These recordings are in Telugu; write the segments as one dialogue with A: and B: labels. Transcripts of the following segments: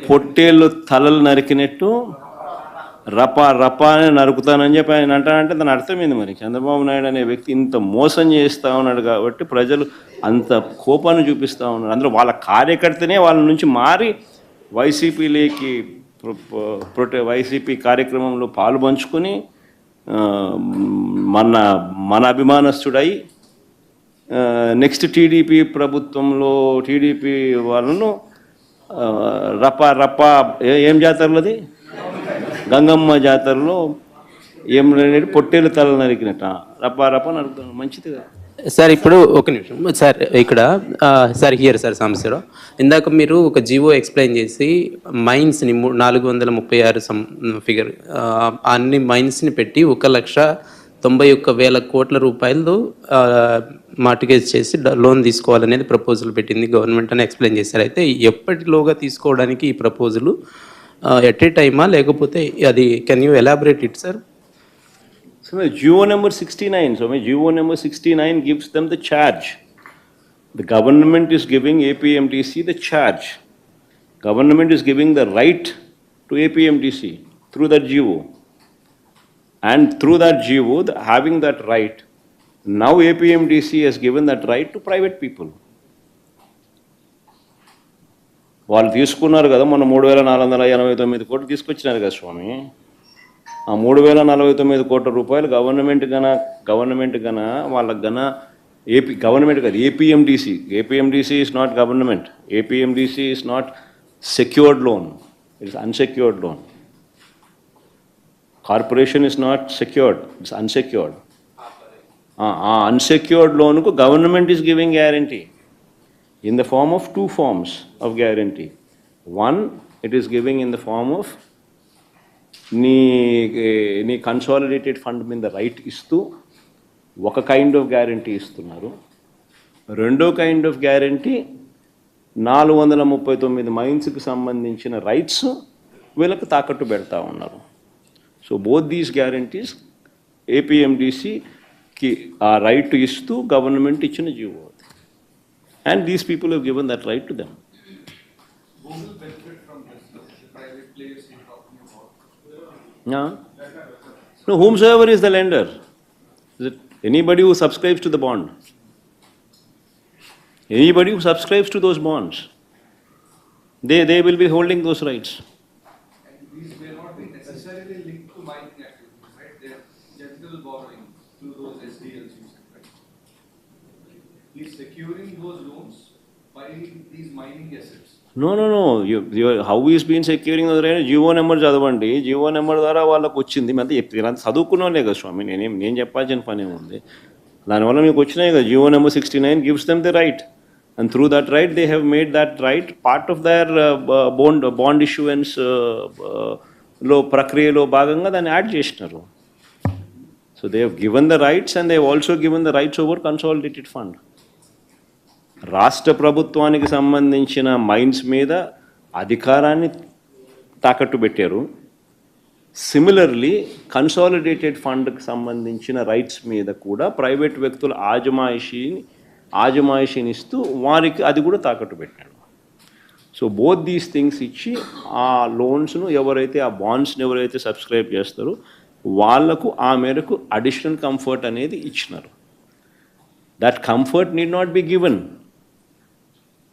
A: పొట్టేళ్ళు తలలు నరికినట్టు రపా రపా అని నరుకుతానని చెప్పి ఆయన అంటానంటే దాని అర్థమైంది. మరి చంద్రబాబు నాయుడు అనే వ్యక్తి ఇంత మోసం చేస్తూ ఉన్నాడు కాబట్టి ప్రజలు అంత కోపాన్ని చూపిస్తూ ఉన్నారు. అందులో వాళ్ళ కార్యకర్తనే వాళ్ళ నుంచి మారి వైసీపీలోకి వైసీపీ కార్యక్రమంలో పాలు పంచుకొని మన అభిమానస్తుడై నెక్స్ట్ టీడీపీ ప్రభుత్వంలో టీడీపీ వాళ్ళను రప ఏం జాతరలోది గంగమ్మ జాతరలో ఏం పొట్టేలు తల నరికినట్ట రప నరుకుతాను. మంచిది కదా
B: సార్. ఇప్పుడు ఒక నిమిషం సార్, ఇక్కడ సార్ హియర్ సార్ సమస్యలో ఇందాక మీరు ఒక జీవో ఎక్స్ప్లెయిన్ చేసి మైన్స్ని 436 ఫిగర్ అన్ని మైన్స్ని పెట్టి 1,91,000 కోట్ల రూపాయలు మార్టిగేజ్ చేసి లోన్ తీసుకోవాలనేది ప్రపోజల్ పెట్టింది గవర్నమెంట్ అని ఎక్స్ప్లెయిన్ చేశారు. అయితే ఎప్పటిలోగా తీసుకోవడానికి ఈ ప్రపోజలు ఎట్ ఏ టైమా లేకపోతే అది can you elaborate it sir?
A: So GO number 69. So GO number 69 gives them the charge. The government is giving APMTC the charge. Government is giving the right to APMTC through that GO. And through that GO, having that right, now APMTC has given that right to private people. వాళ్ళు తీసుకున్నారు కదా మన 3,489 కోట్లు తీసుకొచ్చినారు కదా స్వామి. ఆ 3,049 కోట్ల రూపాయలు గవర్నమెంట్ గన వాళ్ళకి గవర్నమెంట్ కాదు APMDC is not government. APMDC is not secured loan, it's unsecured loan. Corporation is not secured, it's unsecured. ఆ అన్సెక్యూర్డ్ లోన్కు government is giving guarantee in the form of two forms of guarantee. One, it is giving in the form of నీ కన్సాలిడేటెడ్ ఫండ్ మీద రైట్ ఇస్తూ ఒక కైండ్ ఆఫ్ గ్యారంటీ ఇస్తున్నారు. రెండో కైండ్ ఆఫ్ గ్యారంటీ 439 మైన్స్కి సంబంధించిన రైట్స్ వీళ్ళకి తాకట్టు పెడతా ఉన్నారు. సో బోత్ దీస్ గ్యారంటీస్ ఏపీఎండిసికి ఆ రైట్ ఇస్తూ గవర్నమెంట్ ఇచ్చిన GO. And these people have given that right to them.
C: Who will benefit from this? The private players you're talking about?
A: Yeah. No, whomsoever is the lender. Is it anybody who subscribes to the bond? Anybody who subscribes to those bonds. They will be holding those rights.
C: And these may not be necessarily linked to mining activities, right? They're general borrowing through those SDLs. He's securing those loans by these mining assets.
A: No. How he's been securing those rights? GO number చదవండి. జీవో నెంబర్ ద్వారా వాళ్ళకు వచ్చింది. అంతే చెప్తే చదువుకున్నాలే కదా స్వామి. నేను చెప్పాల్సిన పని ఉంది. దానివల్ల మీకు వచ్చినాయి కదా. GO number 69 gives them the right. And through that right, they have made that right part of their bond issuance లో ప్రక్రియలో భాగంగా దాన్ని యాడ్ చేసినారు. So they have given the rights and they have also given the rights over consolidated fund. రాష్ట్ర ప్రభుత్వానికి సంబంధించిన మైన్స్ మీద అధికారాన్ని తాకట్టు పెట్టారు. సిమిలర్లీ కన్సాలిడేటెడ్ ఫండ్కి సంబంధించిన రైట్స్ మీద కూడా ప్రైవేట్ వ్యక్తుల ఆజమాయిషీని ఇస్తూ వారికి అది కూడా తాకట్టు పెట్టాడు. సో బోత్ దీస్ థింగ్స్ ఇచ్చి ఆ లోన్స్ను ఎవరైతే ఆ బాండ్స్ని ఎవరైతే సబ్స్క్రైబ్ చేస్తారో వాళ్లకు ఆ మేరకు అడిషనల్ కంఫర్ట్ అనేది ఇచ్చినారు. That comfort need not be given.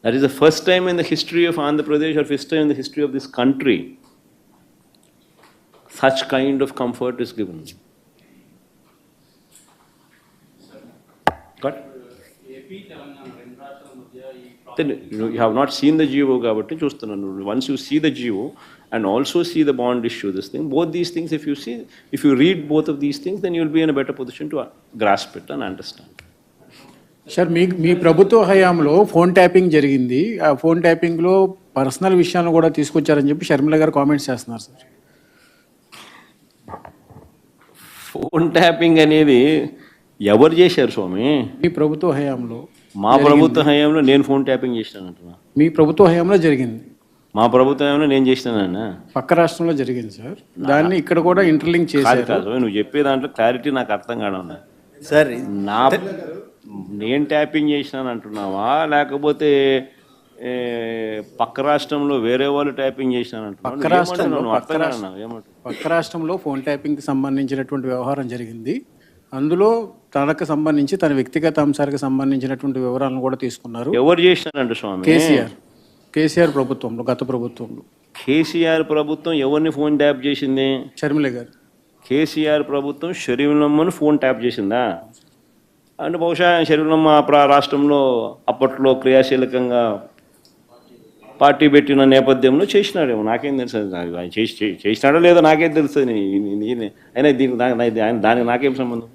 A: That is the first time in the history of Andhra Pradesh or first time in the history of this country such kind of comfort is given. Got? Then you have not seen the GO kabatti chustunanu. Once you see the GO and also see the bond issue, this thing, both these things, if you read both of these things, then you will be in a better position to grasp it and understand.
D: Sir మీ ప్రభుత్వ హయాంలో ఫోన్ ట్యాపింగ్ జరిగింది. ఆ ఫోన్ ట్యాపింగ్లో పర్సనల్ విషయాలను కూడా తీసుకొచ్చారని చెప్పి షర్మిల గారు కామెంట్స్ చేస్తున్నారు సార్.
A: ఫోన్ ట్యాపింగ్ అనేది ఎవరు చేశారు స్వామి?
D: మీ ప్రభుత్వ హయాంలో.
A: మా ప్రభుత్వ హయాంలో నేను ఫోన్ ట్యాపింగ్ చేసినానంటున్నా.
D: మీ ప్రభుత్వ హయాంలో జరిగింది.
A: మా ప్రభుత్వ హయాంలో నేను చేసినానన్నా.
D: పక్క రాష్ట్రంలో జరిగింది సార్. దాన్ని ఇక్కడ కూడా ఇంటర్లింక్ చేశారు.
A: నువ్వు చెప్పే దాంట్లో క్లారిటీ నాకు అర్థం కావడం
E: సార్.
A: నేను ట్యాపింగ్ చేసినాను అంటున్నావా లేకపోతే పక్క రాష్ట్రంలో వేరే వాళ్ళు ట్యాపింగ్ చేసినారంటున్నావు.
D: పక్క రాష్ట్రంలో
A: ఏమంటున్నావు? అర్థం కాదు నాకు. ఏమంటున్నావు?
D: పక్క రాష్ట్రంలో ఫోన్ ట్యాపింగ్కి సంబంధించినటువంటి వ్యవహారం జరిగింది. అందులో తనకు సంబంధించి తన వ్యక్తిగత అంశాలకు సంబంధించినటువంటి వివరాలను కూడా తీసుకున్నారు.
A: ఎవరు చేసినారంట స్వామి?
D: కేసీఆర్ ప్రభుత్వంలో, గత ప్రభుత్వంలో.
A: కేసీఆర్ ప్రభుత్వం ఎవరిని ఫోన్ ట్యాప్ చేసింది?
D: షర్మిల గారు.
A: కేసీఆర్ ప్రభుత్వం షరీఫ్లమ్మను ఫోన్ ట్యాప్ చేసిందా? అంటే బహుశా షరీఫ్లమ్మ రాష్ట్రంలో అప్పట్లో క్రియాశీలకంగా పార్టీ పెట్టిన నేపథ్యంలో చేసినాడేమో, నాకేం తెలుసు. ఆయన చేసినాడో లేదో నాకేం తెలుస్తుంది. అయినా దీనికి దానికి నాకేం సంబంధం?